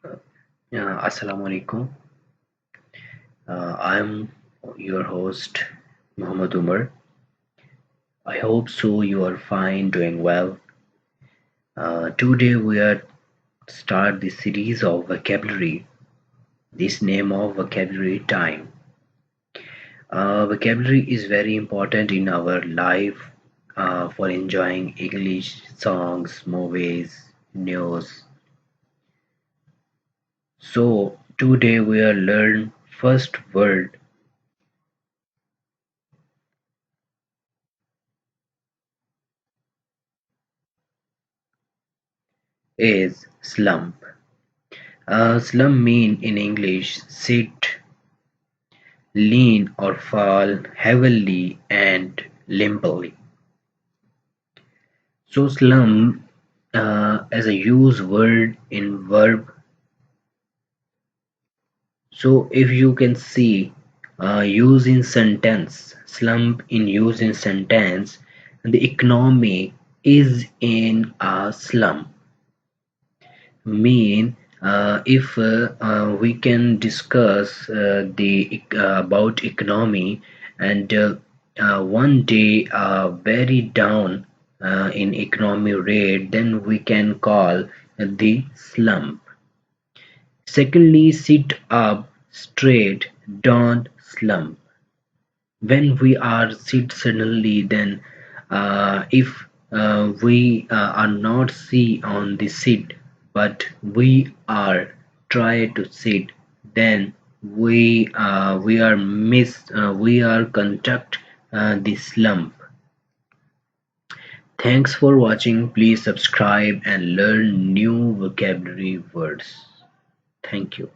Assalamu alaikum. I'm your host, Muhammad Umar. I hope so you are fine, doing well. Today we are start the series of vocabulary. This name of vocabulary time. Vocabulary is very important in our life for enjoying English songs, movies, news. So today we are learn first word is slump. Slump mean in English sit, lean or fall heavily and limply. So slump as a use word in verb. So if you can see use in sentence, slump in use in sentence, the economy is in a slump. Mean if we can discuss the about economy and one day very down in economy rate, then we can call the slump. Secondly, sit up straight, don't slump. When we are sit suddenly, then if we are not see on the sit but we are try to sit, then we are we are conduct the slump. Thanks for watching. Please subscribe and learn new vocabulary words. Thank you.